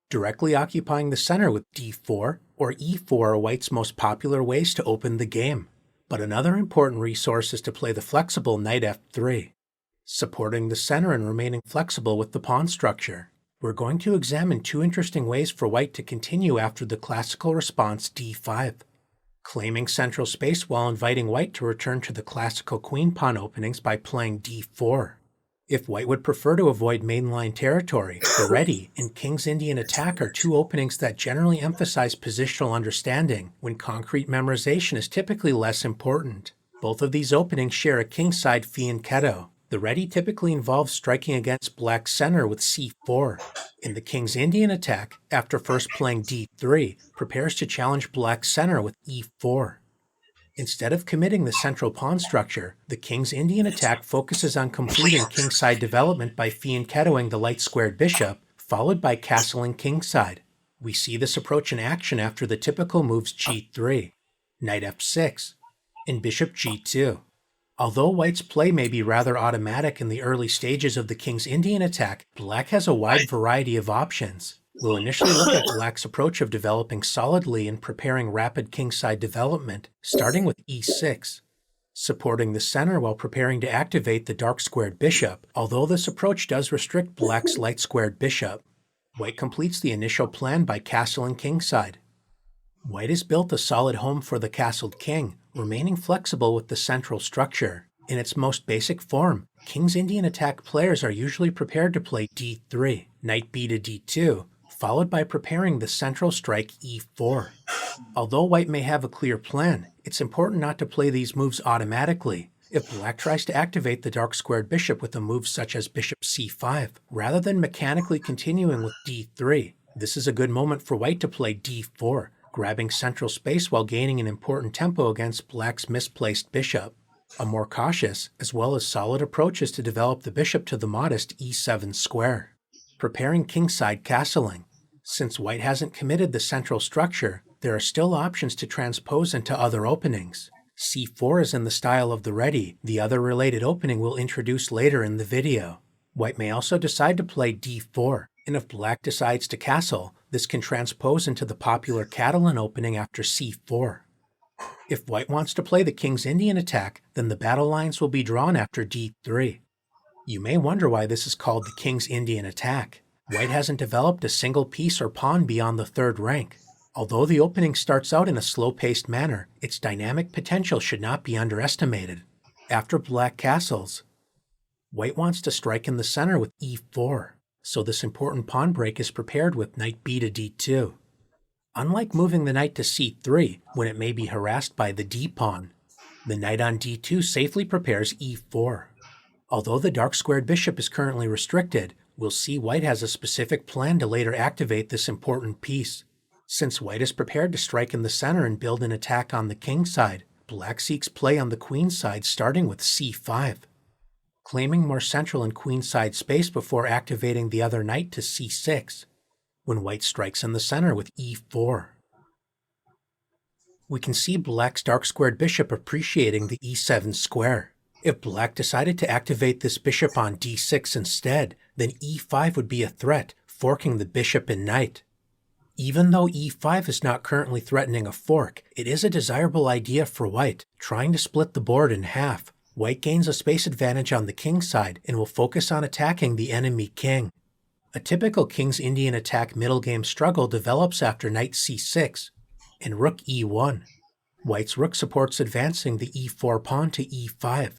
Directly occupying the center with d4 or e4 are white's most popular ways to open the game, but another important resource is to play the flexible knight f3, supporting the center and remaining flexible with the pawn structure. We're going to examine two interesting ways for white to continue after the classical response d5, claiming central space while inviting white to return to the classical queen-pawn openings by playing d4. If white would prefer to avoid mainline territory, the ready and King's Indian attack are two openings that generally emphasize positional understanding when concrete memorization is typically less important. Both of these openings share a kingside fianchetto. The ready typically involves striking against black's center with c4, and the King's Indian attack, after first playing d3, prepares to challenge black's center with e4. Instead of committing the central pawn structure, the King's Indian attack focuses on completing kingside development by fianchettoing the light-squared bishop, followed by castling kingside. We see this approach in action after the typical moves g3, knight f6, and bishop g2. Although white's play may be rather automatic in the early stages of the King's Indian attack, black has a wide variety of options. We'll initially look at black's approach of developing solidly and preparing rapid kingside development, starting with e6, supporting the center while preparing to activate the dark-squared bishop, although this approach does restrict black's light-squared bishop. White completes the initial plan by castling kingside. White has built a solid home for the castled king, remaining flexible with the central structure. In its most basic form, King's Indian attack players are usually prepared to play d3, knight b to d2, followed by preparing the central strike e4. Although white may have a clear plan, it's important not to play these moves automatically. If black tries to activate the dark-squared bishop with a move such as bishop c5, rather than mechanically continuing with d3, this is a good moment for white to play d4, grabbing central space while gaining an important tempo against black's misplaced bishop. A more cautious, as well as solid approach is to develop the bishop to the modest e7 square, preparing kingside castling. Since white hasn't committed the central structure, there are still options to transpose into other openings. c4 is in the style of the ready, the other related opening we'll introduce later in the video. White may also decide to play d4, and if black decides to castle, this can transpose into the popular Catalan opening after c4. If white wants to play the King's Indian attack, then the battle lines will be drawn after d3. You may wonder why this is called the King's Indian attack. White hasn't developed a single piece or pawn beyond the third rank. Although the opening starts out in a slow-paced manner, its dynamic potential should not be underestimated. After black castles, white wants to strike in the center with e4, so this important pawn break is prepared with knight b to d2. Unlike moving the knight to c3, when it may be harassed by the d-pawn, the knight on d2 safely prepares e4. Although the dark-squared bishop is currently restricted, we'll see white has a specific plan to later activate this important piece. Since white is prepared to strike in the center and build an attack on the king side, black seeks play on the queen side starting with c5, claiming more central and queenside space before activating the other knight to c6, when white strikes in the center with e4. We can see black's dark-squared bishop appreciating the e7 square. If black decided to activate this bishop on d6 instead, then e5 would be a threat, forking the bishop and knight. Even though e5 is not currently threatening a fork, it is a desirable idea for white, trying to split the board in half. White gains a space advantage on the king side and will focus on attacking the enemy king. A typical King's Indian attack middle game struggle develops after knight c6 and rook e1. White's rook supports advancing the e4 pawn to e5.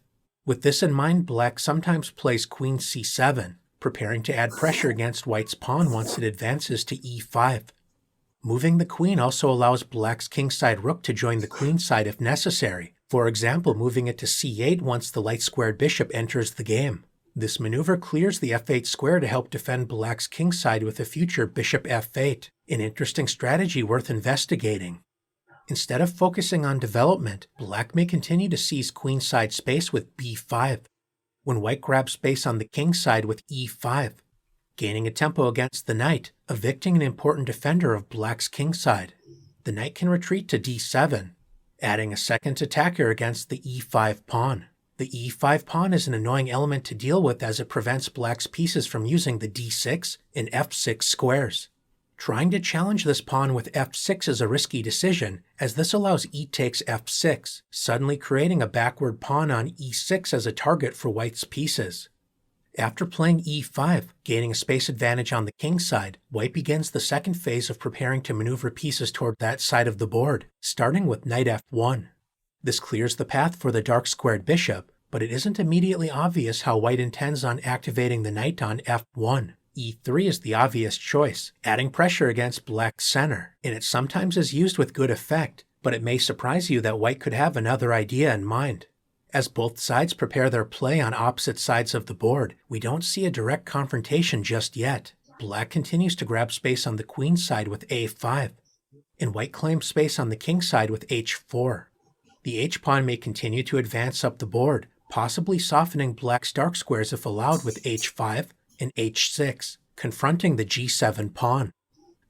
With this in mind, black sometimes plays queen c7, preparing to add pressure against white's pawn once it advances to e5. Moving the queen also allows black's kingside rook to join the queenside if necessary, for example moving it to c8 once the light-squared bishop enters the game. This maneuver clears the f8 square to help defend black's kingside with a future bishop f8, an interesting strategy worth investigating. Instead of focusing on development, black may continue to seize queenside space with b5, when white grabs space on the king side with e5, gaining a tempo against the knight, evicting an important defender of black's kingside. The knight can retreat to d7, adding a second attacker against the e5 pawn. The e5 pawn is an annoying element to deal with as it prevents black's pieces from using the d6 and f6 squares. Trying to challenge this pawn with f6 is a risky decision, as this allows e takes f6, suddenly creating a backward pawn on e6 as a target for white's pieces. After playing e5, gaining a space advantage on the king side, white begins the second phase of preparing to maneuver pieces toward that side of the board, starting with knight f1. This clears the path for the dark-squared bishop, but it isn't immediately obvious how white intends on activating the knight on f1. e3 is the obvious choice, adding pressure against black's center, and it sometimes is used with good effect, but it may surprise you that white could have another idea in mind. As both sides prepare their play on opposite sides of the board, we don't see a direct confrontation just yet. Black continues to grab space on the queen side with a5, and white claims space on the king side with h4. The h-pawn may continue to advance up the board, possibly softening black's dark squares if allowed with h5 and h6, confronting the g7 pawn.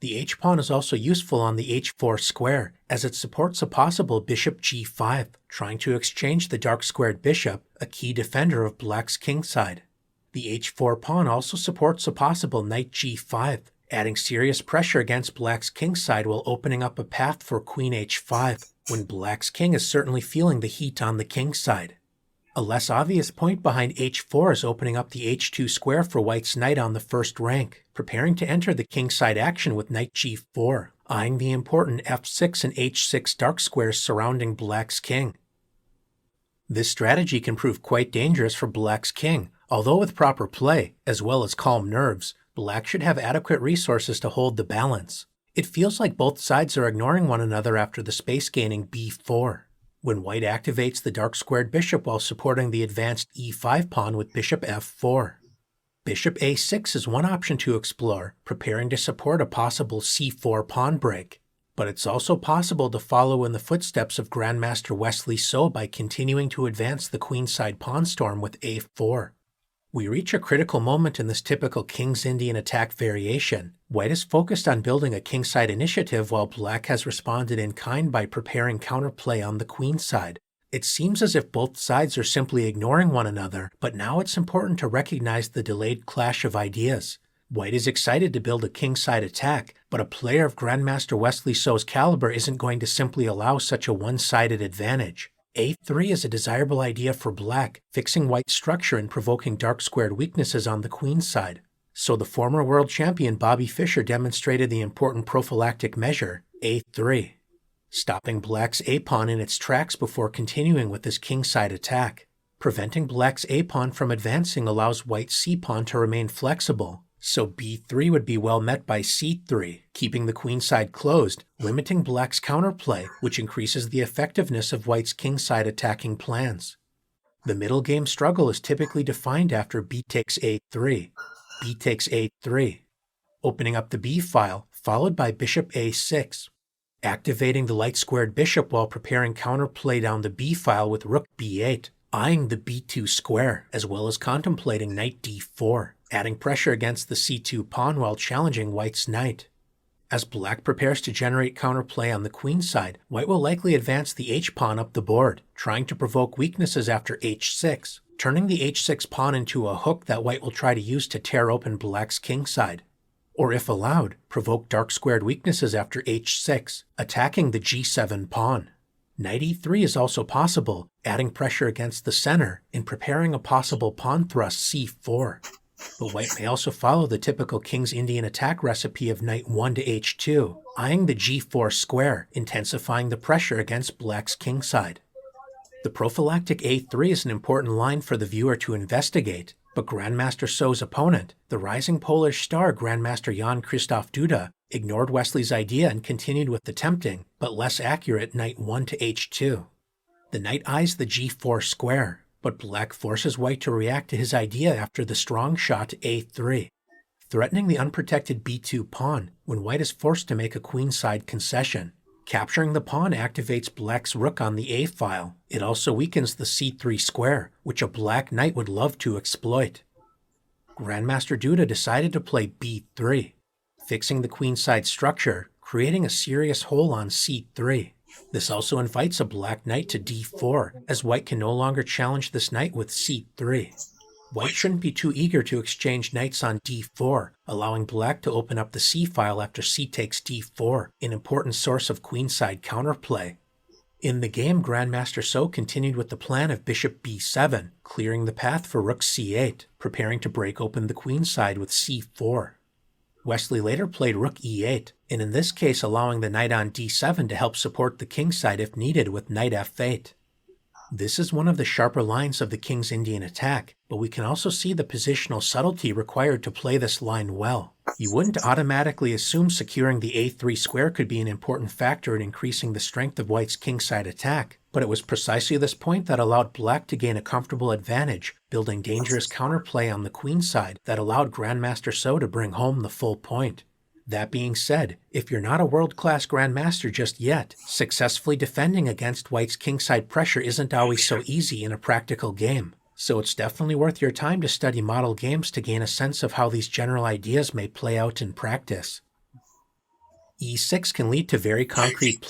The h-pawn is also useful on the h4 square, as it supports a possible bishop g5, trying to exchange the dark-squared bishop, a key defender of black's king side. The h4 pawn also supports a possible knight g5, adding serious pressure against black's king side while opening up a path for queen h5, when black's king is certainly feeling the heat on the king side. A less obvious point behind h4 is opening up the h2 square for white's knight on the first rank, preparing to enter the kingside action with knight g4, eyeing the important f6 and h6 dark squares surrounding black's king. This strategy can prove quite dangerous for black's king, although with proper play, as well as calm nerves, black should have adequate resources to hold the balance. It feels like both sides are ignoring one another after the space-gaining b4. When white activates the dark-squared bishop while supporting the advanced e5 pawn with bishop f4. Bishop a6 is one option to explore, preparing to support a possible c4 pawn break. But it's also possible to follow in the footsteps of Grandmaster Wesley So by continuing to advance the queenside pawn storm with a4. We reach a critical moment in this typical King's Indian attack variation. White is focused on building a kingside initiative while black has responded in kind by preparing counterplay on the queenside. It seems as if both sides are simply ignoring one another, but now it's important to recognize the delayed clash of ideas. White is excited to build a kingside attack, but a player of Grandmaster Wesley So's caliber isn't going to simply allow such a one-sided advantage. a3 is a desirable idea for black, fixing white's structure and provoking dark-squared weaknesses on the queen's side. So the former world champion Bobby Fischer demonstrated the important prophylactic measure, a3, stopping black's a-pawn in its tracks before continuing with his kingside attack. Preventing black's a-pawn from advancing allows white's c-pawn to remain flexible, so b3 would be well met by c3, keeping the queenside closed, limiting black's counterplay, which increases the effectiveness of white's kingside attacking plans. The middle game struggle is typically defined after b takes a3, b takes a3, opening up the b file, followed by bishop a6, activating the light-squared bishop while preparing counterplay down the b file with rook b8, eyeing the b2 square, as well as contemplating knight d4, adding pressure against the c2 pawn while challenging white's knight. As black prepares to generate counterplay on the queen side, white will likely advance the h-pawn up the board, trying to provoke weaknesses after h6, turning the h6 pawn into a hook that white will try to use to tear open black's kingside. Or if allowed, provoke dark-squared weaknesses after h6, attacking the g7 pawn. Knight e3 is also possible, adding pressure against the center and preparing a possible pawn thrust c4. But white may also follow the typical King's Indian attack recipe of knight 1 to h2, eyeing the g4 square, intensifying the pressure against black's kingside. The prophylactic a3 is an important line for the viewer to investigate, but Grandmaster So's opponent, the rising Polish star Grandmaster Jan Krzysztof Duda, ignored Wesley's idea and continued with the tempting, but less accurate knight 1 to h2. The knight eyes the g4 square, but black forces white to react to his idea after the strong shot to a3, threatening the unprotected b2 pawn when white is forced to make a queenside concession. Capturing the pawn activates black's rook on the a-file. It also weakens the c3 square, which a black knight would love to exploit. Grandmaster Duda decided to play b3, fixing the queenside structure, creating a serious hole on c3. This also invites a black knight to d4, as white can no longer challenge this knight with c3. White shouldn't be too eager to exchange knights on d4, allowing black to open up the c-file after c takes d4, an important source of queenside counterplay. In the game, Grandmaster So continued with the plan of bishop b7, clearing the path for rook c8, preparing to break open the queenside with c4. Wesley later played rook e8, and in this case allowing the knight on d7 to help support the kingside if needed with knight f8. This is one of the sharper lines of the King's Indian attack, but we can also see the positional subtlety required to play this line well. You wouldn't automatically assume securing the a3 square could be an important factor in increasing the strength of white's kingside attack, but it was precisely this point that allowed black to gain a comfortable advantage, building dangerous counterplay on the queenside that allowed Grandmaster So to bring home the full point. That being said, if you're not a world-class grandmaster just yet, successfully defending against white's kingside pressure isn't always so easy in a practical game. So it's definitely worth your time to study model games to gain a sense of how these general ideas may play out in practice. e6 can lead to very concrete play.